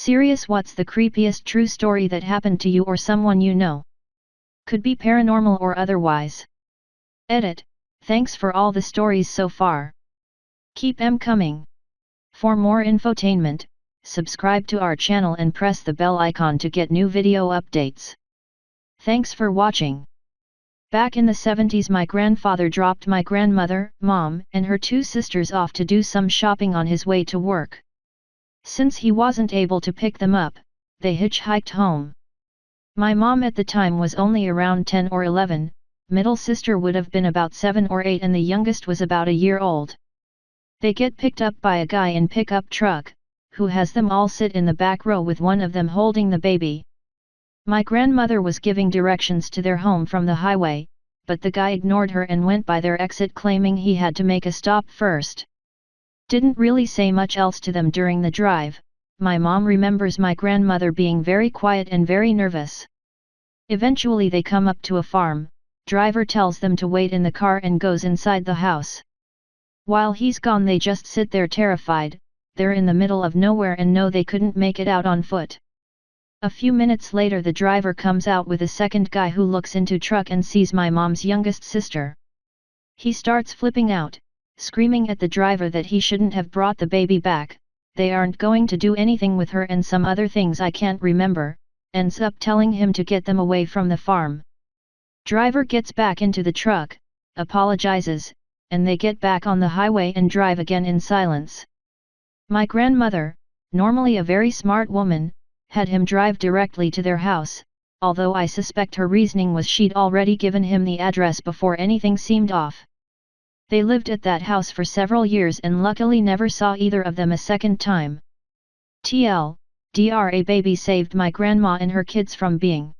Serious, what's the creepiest true story that happened to you or someone you know? Could be paranormal or otherwise. Edit. Thanks for all the stories so far. Keep 'em coming. For more infotainment, subscribe to our channel and press the bell icon to get new video updates. Thanks for watching. Back in the 70s, my grandfather dropped my grandmother, mom, and her two sisters off to do some shopping on his way to work. Since he wasn't able to pick them up, they hitchhiked home. My mom at the time was only around 10 or 11, middle sister would have been about 7 or 8, and the youngest was about a year old. They get picked up by a guy in pickup truck, who has them all sit in the back row with one of them holding the baby. My grandmother was giving directions to their home from the highway, but the guy ignored her and went by their exit, claiming he had to make a stop first. Didn't really say much else to them during the drive. My mom remembers my grandmother being very quiet and very nervous. Eventually they come up to a farm, driver tells them to wait in the car and goes inside the house. While he's gone, they just sit there terrified. They're in the middle of nowhere and know they couldn't make it out on foot. A few minutes later the driver comes out with a second guy who looks into truck and sees my mom's youngest sister. He starts flipping out, screaming at the driver that he shouldn't have brought the baby back, they aren't going to do anything with her, and some other things I can't remember, ends up telling him to get them away from the farm. Driver gets back into the truck, apologizes, and they get back on the highway and drive again in silence. My grandmother, normally a very smart woman, had him drive directly to their house, although I suspect her reasoning was she'd already given him the address before anything seemed off. They lived at that house for several years and luckily never saw either of them a second time. TLDR, a baby saved my grandma and her kids from being.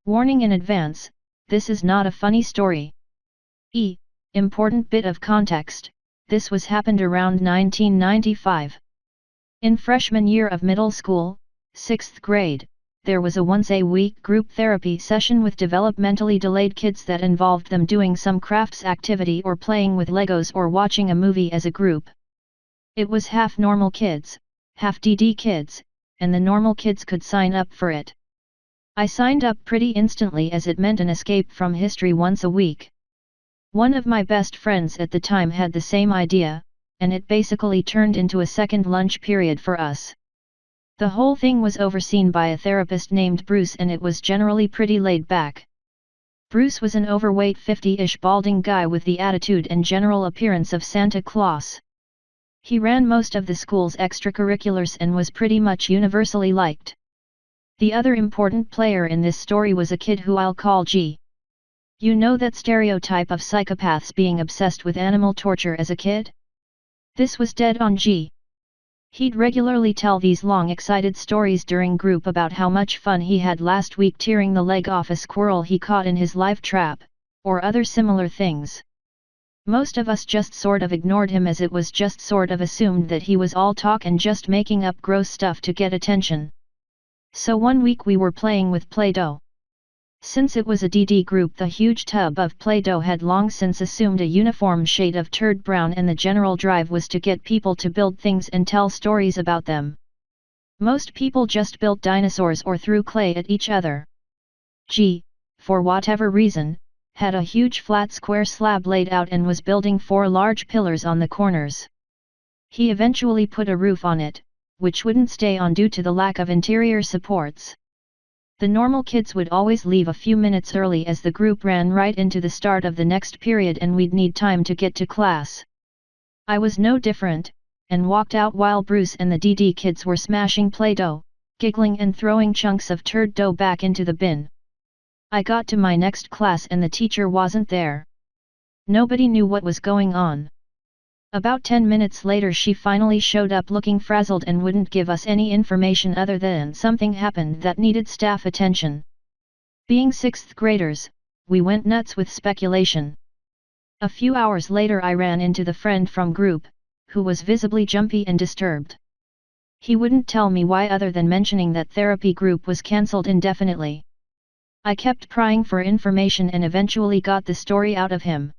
Warning in advance, this is not a funny story. Important bit of context, this was happened around 1995. In freshman year of middle school, 6th grade, there was a once-a-week group therapy session with developmentally delayed kids that involved them doing some crafts activity or playing with Legos or watching a movie as a group. It was half normal kids, half DD kids, and the normal kids could sign up for it. I signed up pretty instantly as it meant an escape from history once a week. One of my best friends at the time had the same idea, and it basically turned into a second lunch period for us. The whole thing was overseen by a therapist named Bruce, and it was generally pretty laid back. Bruce was an overweight 50-ish balding guy with the attitude and general appearance of Santa Claus. He ran most of the school's extracurriculars and was pretty much universally liked. The other important player in this story was a kid who I'll call G. You know that stereotype of psychopaths being obsessed with animal torture as a kid? This was dead on G. He'd regularly tell these long excited stories during group about how much fun he had last week tearing the leg off a squirrel he caught in his live trap, or other similar things. Most of us just sort of ignored him, as it was just sort of assumed that he was all talk and just making up gross stuff to get attention. So one week we were playing with Play-Doh. Since it was a DD group, the huge tub of Play-Doh had long since assumed a uniform shade of turd brown, and the general drive was to get people to build things and tell stories about them. Most people just built dinosaurs or threw clay at each other. G, for whatever reason, had a huge flat square slab laid out and was building 4 large pillars on the corners. He eventually put a roof on it, which wouldn't stay on due to the lack of interior supports. The normal kids would always leave a few minutes early as the group ran right into the start of the next period and we'd need time to get to class. I was no different, and walked out while Bruce and the DD kids were smashing Play-Doh, giggling and throwing chunks of turd dough back into the bin. I got to my next class and the teacher wasn't there. Nobody knew what was going on. About 10 minutes later she finally showed up looking frazzled and wouldn't give us any information other than something happened that needed staff attention. Being 6th graders, we went nuts with speculation. A few hours later I ran into the friend from group, who was visibly jumpy and disturbed. He wouldn't tell me why other than mentioning that therapy group was cancelled indefinitely. I kept prying for information and eventually got the story out of him.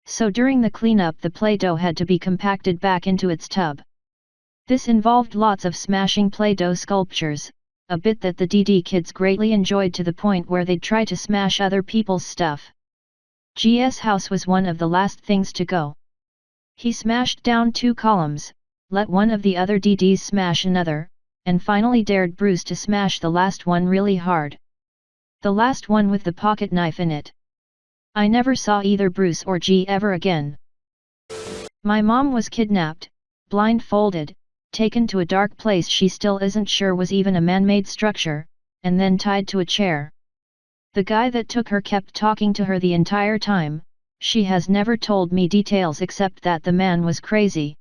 So during the cleanup the Play-Doh had to be compacted back into its tub. This involved lots of smashing Play-Doh sculptures, a bit that the DD kids greatly enjoyed to the point where they'd try to smash other people's stuff. GS house was one of the last things to go. He smashed down 2 columns, let one of the other DDs smash another, and finally dared Bruce to smash the last one really hard. The last one with the pocket knife in it. I never saw either Bruce or G ever again. My mom was kidnapped, blindfolded, taken to a dark place she still isn't sure was even a man-made structure, and then tied to a chair. The guy that took her kept talking to her the entire time. She has never told me details except that the man was crazy.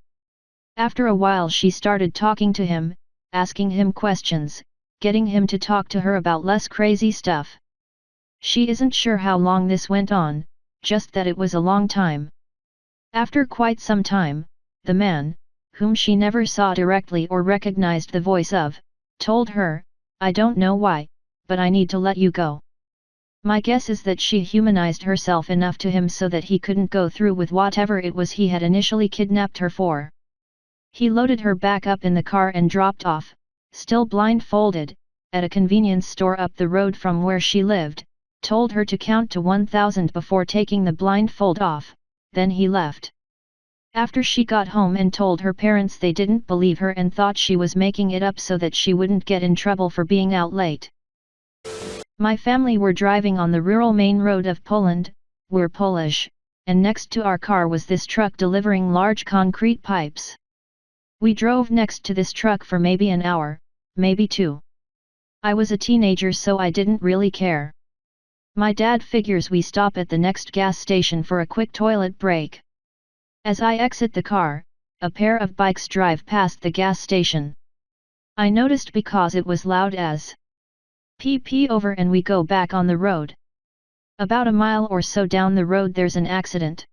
After a while she started talking to him, asking him questions, getting him to talk to her about less crazy stuff. She isn't sure how long this went on, just that it was a long time. After quite some time, the man, whom she never saw directly or recognized the voice of, told her, "I don't know why, but I need to let you go." My guess is that she humanized herself enough to him so that he couldn't go through with whatever it was he had initially kidnapped her for. He loaded her back up in the car and dropped off, still blindfolded, at a convenience store up the road from where she lived, told her to count to 1,000 before taking the blindfold off, then he left. After she got home and told her parents, they didn't believe her and thought she was making it up so that she wouldn't get in trouble for being out late. My family were driving on the rural main road of Poland, we're Polish, and next to our car was this truck delivering large concrete pipes. We drove next to this truck for maybe an hour, maybe 2. I was a teenager so I didn't really care. My dad figures we stop at the next gas station for a quick toilet break. As I exit the car, a pair of bikes drive past the gas station. I noticed because it was loud as PP over and we go back on the road. About a mile or so down the road there's an accident.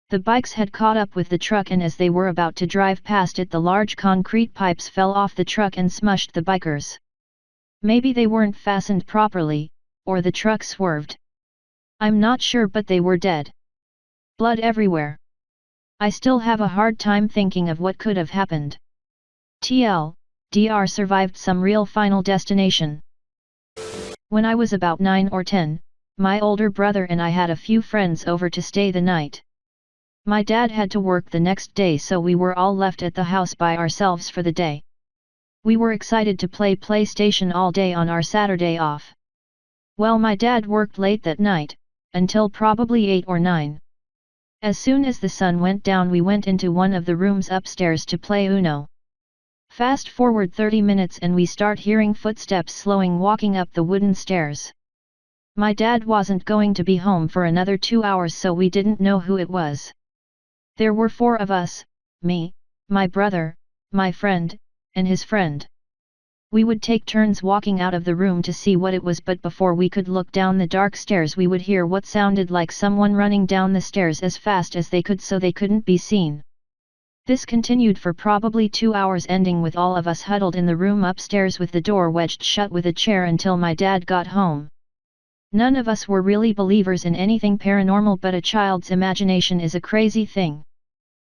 The bikes had caught up with the truck and as they were about to drive past it the large concrete pipes fell off the truck and smushed the bikers. Maybe they weren't fastened properly, or the truck swerved. I'm not sure but they were dead. Blood everywhere. I still have a hard time thinking of what could have happened. TLDR survived some real Final Destination. When I was about 9 or 10, my older brother and I had a few friends over to stay the night. My dad had to work the next day so we were all left at the house by ourselves for the day. We were excited to play PlayStation all day on our Saturday off. Well, my dad worked late that night, until probably 8 or 9. As soon as the sun went down we went into one of the rooms upstairs to play Uno. Fast forward 30 minutes and we start hearing footsteps slowing walking up the wooden stairs. My dad wasn't going to be home for another 2 hours so we didn't know who it was. There were 4 of us, me, my brother, my friend, and his friend. We would take turns walking out of the room to see what it was, but before we could look down the dark stairs we would hear what sounded like someone running down the stairs as fast as they could so they couldn't be seen. This continued for probably 2 hours, ending with all of us huddled in the room upstairs with the door wedged shut with a chair until my dad got home. None of us were really believers in anything paranormal, but a child's imagination is a crazy thing.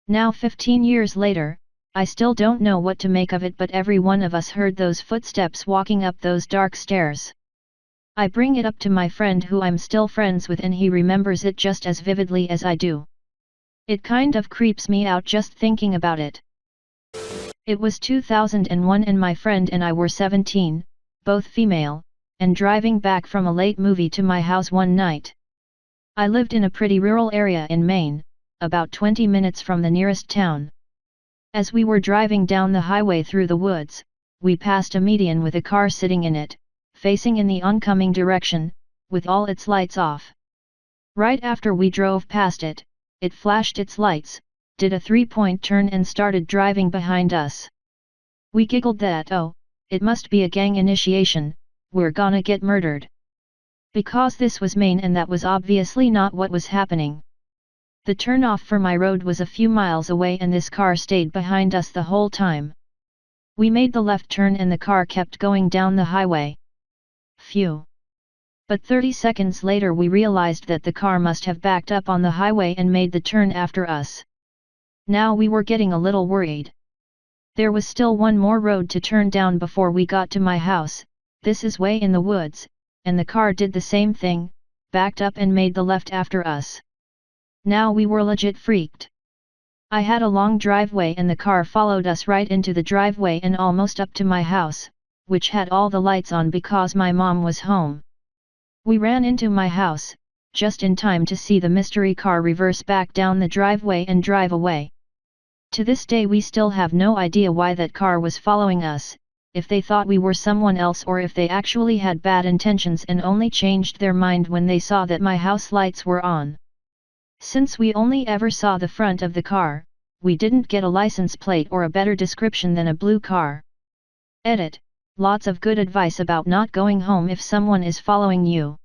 Now 15 years later, I still don't know what to make of it, but every one of us heard those footsteps walking up those dark stairs. I bring it up to my friend who I'm still friends with and he remembers it just as vividly as I do. It kind of creeps me out just thinking about it. It was 2001 and my friend and I were 17, both female, and driving back from a late movie to my house one night. I lived in a pretty rural area in Maine, about 20 minutes from the nearest town. As we were driving down the highway through the woods, we passed a median with a car sitting in it, facing in the oncoming direction, with all its lights off. Right after we drove past it, it flashed its lights, did a 3-point turn and started driving behind us. We giggled that, oh, it must be a gang initiation, we're gonna get murdered. Because this was Maine and that was obviously not what was happening. The turnoff for my road was a few miles away and this car stayed behind us the whole time. We made the left turn and the car kept going down the highway. Phew. But 30 seconds later we realized that the car must have backed up on the highway and made the turn after us. Now we were getting a little worried. There was still one more road to turn down before we got to my house. This is way in the woods, and the car did the same thing, backed up and made the left after us. Now we were legit freaked. I had a long driveway and the car followed us right into the driveway and almost up to my house, which had all the lights on because my mom was home. We ran into my house, just in time to see the mystery car reverse back down the driveway and drive away. To this day we still have no idea why that car was following us, if they thought we were someone else or if they actually had bad intentions and only changed their mind when they saw that my house lights were on. Since we only ever saw the front of the car, we didn't get a license plate or a better description than a blue car. Edit. Lots of good advice about not going home if someone is following you.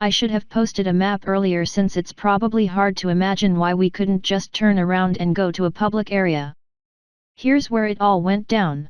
I should have posted a map earlier since it's probably hard to imagine why we couldn't just turn around and go to a public area. Here's where it all went down.